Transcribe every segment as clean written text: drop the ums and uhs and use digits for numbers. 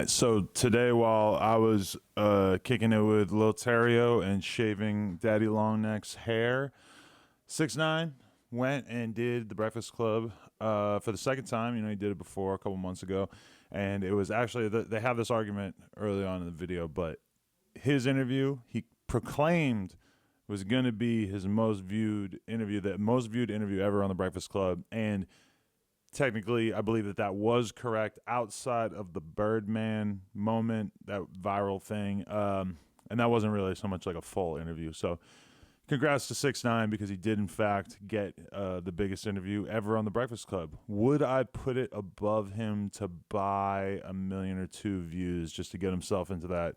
So today while I was kicking it with Lil Terrio and shaving Daddy Longneck's hair, 6ix9ine went and did the Breakfast Club for the second time. You know, he did it before a couple months ago, and it was actually they have this argument early on in the video, but his interview he proclaimed was going to be his most viewed interview, the most viewed interview ever on the Breakfast Club, and technically, I believe that was correct outside of the Birdman moment, that viral thing. And that wasn't really so much like a full interview. So congrats to 6ix9ine because he did, in fact, get the biggest interview ever on the Breakfast Club. Would I put it above him to buy 1 million or 2 views just to get himself into that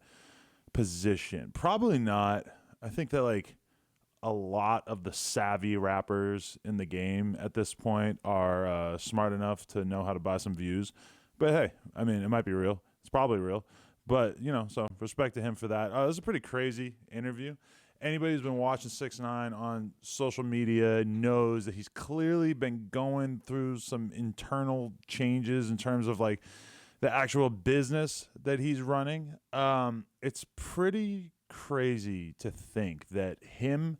position? Probably not. I think that, like, a lot of the savvy rappers in the game at this point are smart enough to know how to buy some views. But hey, I mean, it might be real. It's probably real. But, you know, so respect to him for that. It was a pretty crazy interview. Anybody who's been watching 6ix9ine on social media knows that he's clearly been going through some internal changes in terms of, like, the actual business that he's running. It's pretty crazy to think that him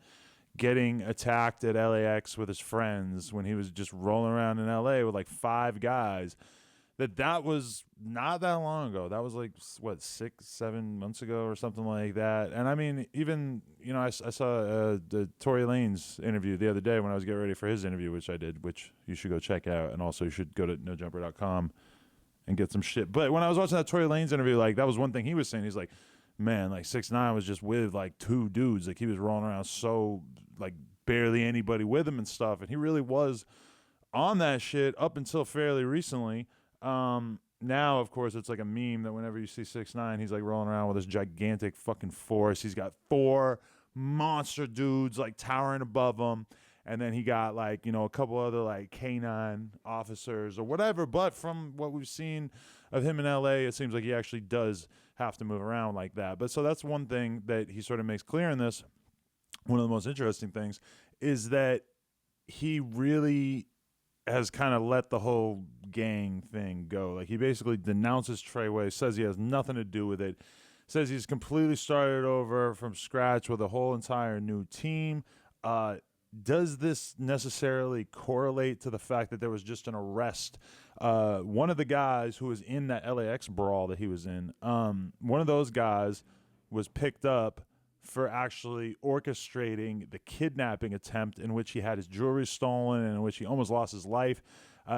getting attacked at LAX with his friends when he was just rolling around in LA with like 5 guys, that was not that long ago. That was like, what, 6-7 months ago or something like that. And I mean, even, you know, I saw the Tory Lanez interview the other day when I was getting ready for his interview, which I did, which you should go check out. And also you should go to nojumper.com and get some shit. But when I was watching that Tory Lanez interview, like, that was one thing he was saying. He's like, man, like 6ix9ine was just with like 2 dudes. Like, he was rolling around so like barely anybody with him and stuff. And he really was on that shit up until fairly recently. Now, of course, it's like a meme that whenever you see 6ix9ine, he's like rolling around with this gigantic fucking force. He's got 4 monster dudes like towering above him. And then he got, like, you know, a couple other like canine officers or whatever. But from what we've seen of him in LA, it seems like he actually does have to move around like that. But so that's one thing that he sort of makes clear in this. One of the most interesting things is that he really has kind of let the whole gang thing go. Like, he basically denounces Tr3yway, says he has nothing to do with it, says he's completely started over from scratch with a whole entire new team. Does this necessarily correlate to the fact that there was just an arrest? One of the guys who was in that LAX brawl that he was in, one of those guys was picked up for actually orchestrating the kidnapping attempt in which he had his jewelry stolen and in which he almost lost his life.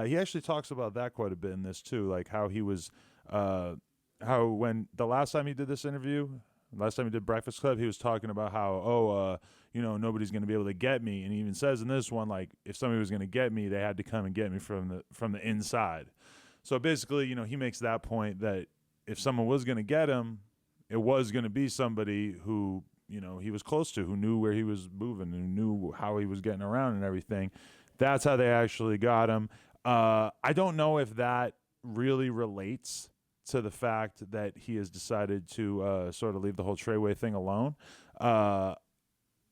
He actually talks about that quite a bit in this too, like how he was, how when the last time he did this interview, last time he did Breakfast Club, he was talking about how, you know, nobody's going to be able to get me. And he even says in this one, like, if somebody was going to get me, they had to come and get me from the inside. So basically, you know, he makes that point that if someone was going to get him, it was going to be somebody who, you know, he was close to, who knew where he was moving, who knew how he was getting around and everything. That's how they actually got him. I don't know if that really relates to the fact that he has decided to sort of leave the whole Tr3yway thing alone.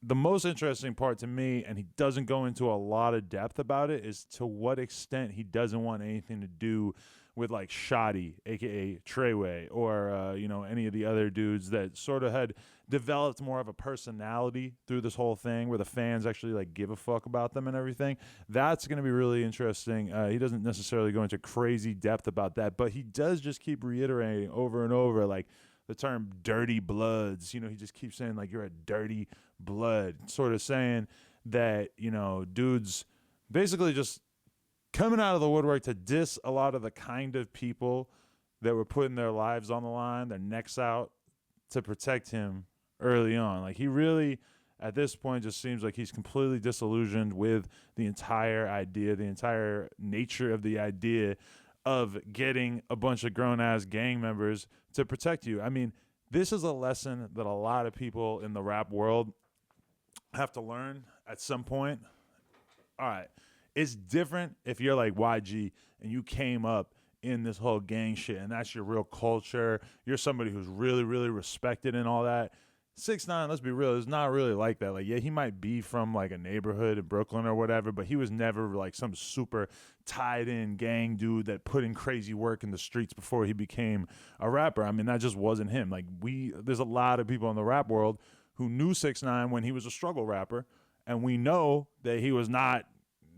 The most interesting part to me, and he doesn't go into a lot of depth about it, is to what extent he doesn't want anything to do with like Shoddy, aka Tr3yway, or you know, any of the other dudes that sort of had developed more of a personality through this whole thing, where the fans actually like give a fuck about them and everything. That's going to be really interesting. He doesn't necessarily go into crazy depth about that, but he does just keep reiterating over and over, like, the term dirty bloods. You know, he just keeps saying, like, you're a dirty blood, sort of saying that, you know, dudes basically just coming out of the woodwork to diss a lot of the kind of people that were putting their lives on the line, their necks out to protect him early on. Like, he really, at this point, just seems like he's completely disillusioned with the entire idea, the entire nature of the idea of getting a bunch of grown-ass gang members to protect you. I mean, this is a lesson that a lot of people in the rap world have to learn at some point. All right, it's different if you're like YG and you came up in this whole gang shit and that's your real culture. You're somebody who's really, really respected and all that. 6ix9ine, let's be real, is not really like that. Like, yeah, he might be from like a neighborhood in Brooklyn or whatever, but he was never like some super tied in gang dude that put in crazy work in the streets before he became a rapper. I mean, that just wasn't him. Like, there's a lot of people in the rap world who knew 6ix9ine when he was a struggle rapper, and we know that he was not.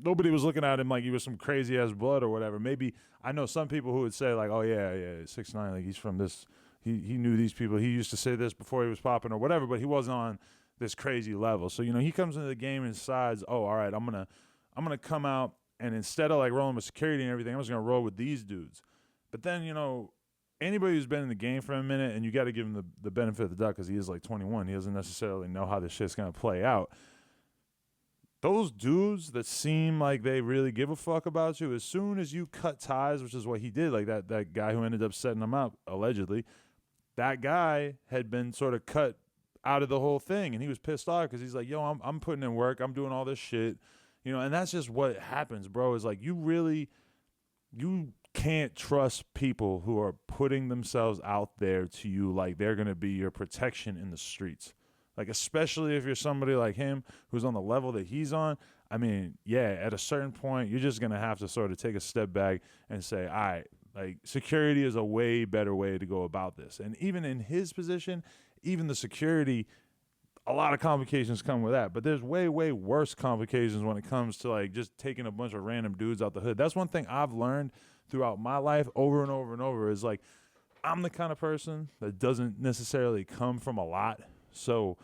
Nobody was looking at him like he was some crazy ass blood or whatever. Maybe I know some people who would say like, "Oh yeah, 6ix9ine, like he's from this." He knew these people. He used to say this before he was popping or whatever, but he wasn't on this crazy level. So, he comes into the game and decides, oh, all right, I'm gonna come out, and instead of like rolling with security and everything, I'm just gonna roll with these dudes. But then, anybody who's been in the game for a minute, and you got to give him the benefit of the doubt because he is like 21. He doesn't necessarily know how this shit's gonna play out. Those dudes that seem like they really give a fuck about you, as soon as you cut ties, which is what he did, like that guy who ended up setting him up, allegedly, that guy had been sort of cut out of the whole thing, and he was pissed off because he's like, yo, I'm putting in work, I'm doing all this shit, and that's just what happens, bro. Is like you can't trust people who are putting themselves out there to you like they're gonna be your protection in the streets. Like, especially if you're somebody like him who's on the level that he's on. I mean, yeah, at a certain point, you're just gonna have to sort of take a step back and say, all right, like, security is a way better way to go about this. And even in his position, even the security, a lot of complications come with that. But there's way, way worse complications when it comes to like just taking a bunch of random dudes out the hood. That's one thing I've learned throughout my life over and over and over is like, I'm the kind of person that doesn't necessarily come from a lot. So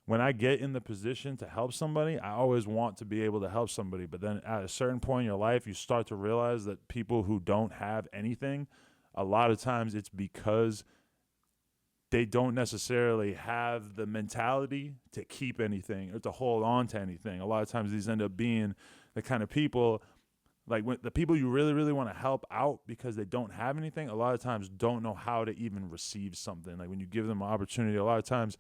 when I get in the position to help somebody, I always want to be able to help somebody. But then at a certain point in your life, you start to realize that people who don't have anything, a lot of times it's because they don't necessarily have the mentality to keep anything or to hold on to anything. A lot of times these end up being the kind of people, like when the people you really, really want to help out because they don't have anything, a lot of times don't know how to even receive something. Like when you give them an opportunity, a lot of times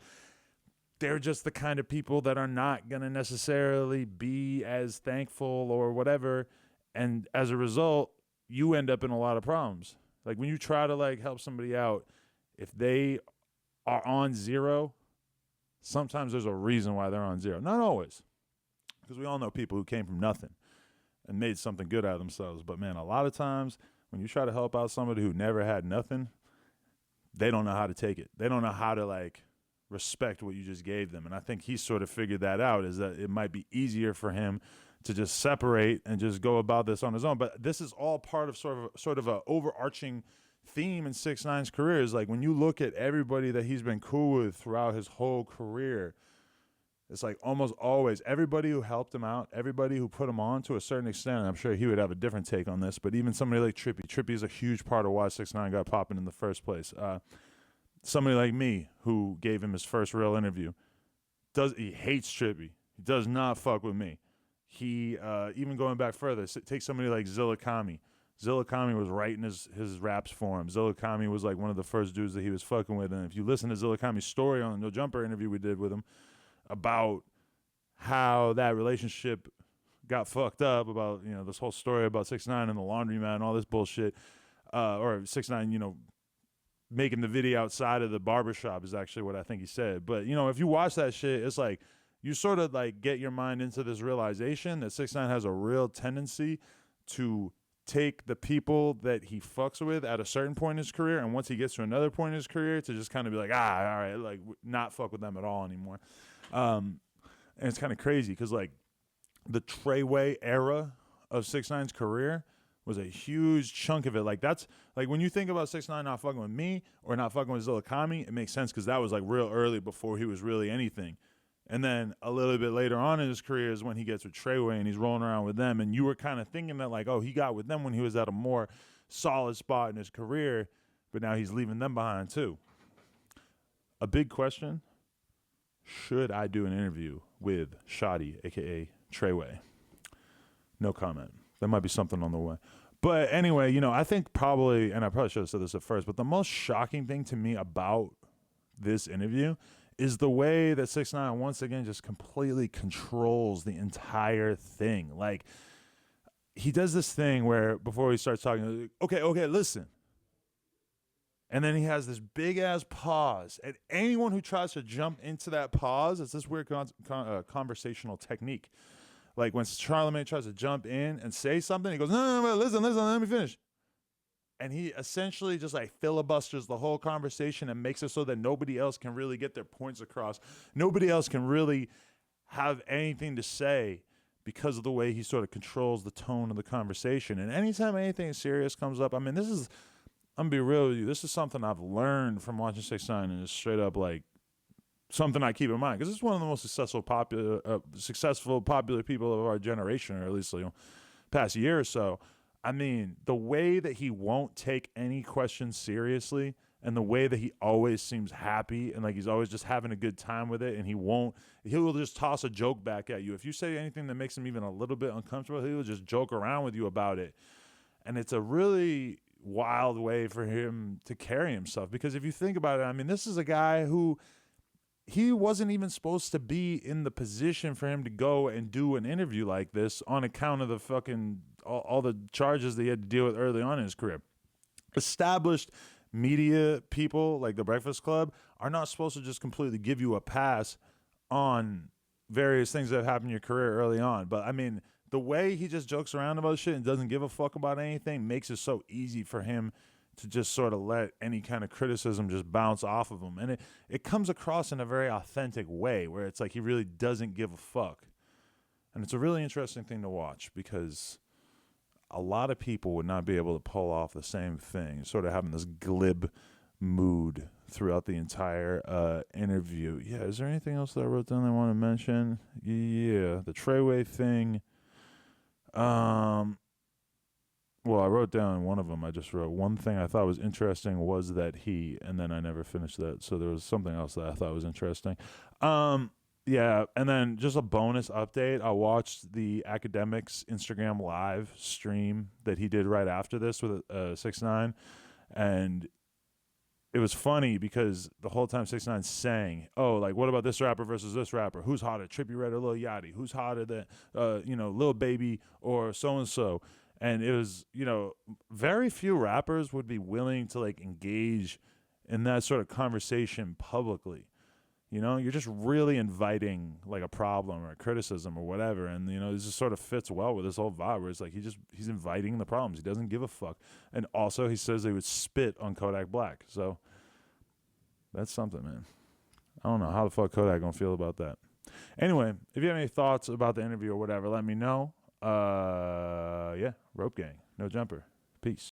they're just the kind of people that are not going to necessarily be as thankful or whatever. And as a result, you end up in a lot of problems. Like when you try to like help somebody out, if they are on zero, sometimes there's a reason why they're on zero. Not always, because we all know people who came from nothing and made something good out of themselves. But man, a lot of times when you try to help out somebody who never had nothing, they don't know how to take it. They don't know how to like respect what you just gave them. And I think he sort of figured that out, is that it might be easier for him to just separate and just go about this on his own. But this is all part of sort of a overarching theme in 6ix9ine's career. Is like when you look at everybody that he's been cool with throughout his whole career, it's like almost always everybody who helped him out, everybody who put him on to a certain extent, and I'm sure he would have a different take on this, but even somebody like Trippie. Trippie is a huge part of why 6ix9ine got popping in the first place. Somebody like me who gave him his first real interview, he hates Trippie. He does not fuck with me. He, even going back further, take somebody like Zilla Kami. Zilla Kami was writing his raps for him. Zilla Kami was like one of the first dudes that he was fucking with. And if you listen to Zilla Kami's story on the No Jumper interview we did with him about how that relationship got fucked up, about, this whole story about 6ix9ine and the laundromat and all this bullshit, or 6ix9ine, making the video outside of the barbershop is actually what I think he said. But, if you watch that shit, it's like you sort of like get your mind into this realization that 6ix9ine has a real tendency to take the people that he fucks with at a certain point in his career, and once he gets to another point in his career, to just kind of be like, all right, like not fuck with them at all anymore. And it's kind of crazy because like the Tr3yway era of 6ix9ine's career was a huge chunk of it. Like that's like when you think about 6ix9ine not fucking with me or not fucking with Zilla Kami, it makes sense because that was like real early before he was really anything. And then a little bit later on in his career is when he gets with Tr3yway and he's rolling around with them. And you were kind of thinking that like, oh, he got with them when he was at a more solid spot in his career, but now he's leaving them behind too. A big question: should I do an interview with Shoddy, aka Tr3yway? No comment. There might be something on the way. But anyway, I think probably, and I probably should have said this at first, but the most shocking thing to me about this interview is the way that 6ix9ine once again just completely controls the entire thing. Like, he does this thing where before he starts talking, okay, listen. And then he has this big ass pause. And anyone who tries to jump into that pause, it's this weird conversational technique. Like when Charlamagne tries to jump in and say something, he goes, no, listen, let me finish. And he essentially just like filibusters the whole conversation and makes it so that nobody else can really get their points across. Nobody else can really have anything to say because of the way he sort of controls the tone of the conversation. And anytime anything serious comes up, I mean, I'm gonna be real with you. This is something I've learned from watching 6ix9ine, and it's straight up like something I keep in mind because it's one of the most successful, popular people of our generation, or at least past year or so. I mean, the way that he won't take any questions seriously, and the way that he always seems happy and like he's always just having a good time with it, and he'll just toss a joke back at you. If you say anything that makes him even a little bit uncomfortable, he'll just joke around with you about it. And it's a really wild way for him to carry himself, because if you think about it, I mean, this is a guy who he wasn't even supposed to be in the position for him to go and do an interview like this on account of the fucking all the charges that he had to deal with early on in his career. Established media people like the Breakfast Club are not supposed to just completely give you a pass on various things that have happened in your career early on. But I mean, the way he just jokes around about shit and doesn't give a fuck about anything makes it so easy for him to just sort of let any kind of criticism just bounce off of him. And it comes across in a very authentic way where it's like he really doesn't give a fuck. And it's a really interesting thing to watch because a lot of people would not be able to pull off the same thing, sort of having this glib mood throughout the entire interview. Yeah, is there anything else that I wrote down I want to mention? Yeah, the Tr3yway thing. Well, I wrote down one of them. I just wrote one thing I thought was interesting was that and then I never finished that. So there was something else that I thought was interesting. Yeah, and then just a bonus update. I watched the Academics Instagram live stream that he did right after this with 6ix9ine, and it was funny because the whole time 6ix9ine sang, "Oh, like what about this rapper versus this rapper? Who's hotter, Trippie Redd or Lil Yachty? Who's hotter than Lil Baby or so and so?" And it was, very few rappers would be willing to like engage in that sort of conversation publicly. You're just really inviting like a problem or a criticism or whatever. And, this just sort of fits well with this whole vibe where it's like he's inviting the problems. He doesn't give a fuck. And also he says they would spit on Kodak Black. So that's something, man. I don't know how the fuck Kodak gonna feel about that. Anyway, if you have any thoughts about the interview or whatever, let me know. Yeah, Rope Gang, no jumper. Peace.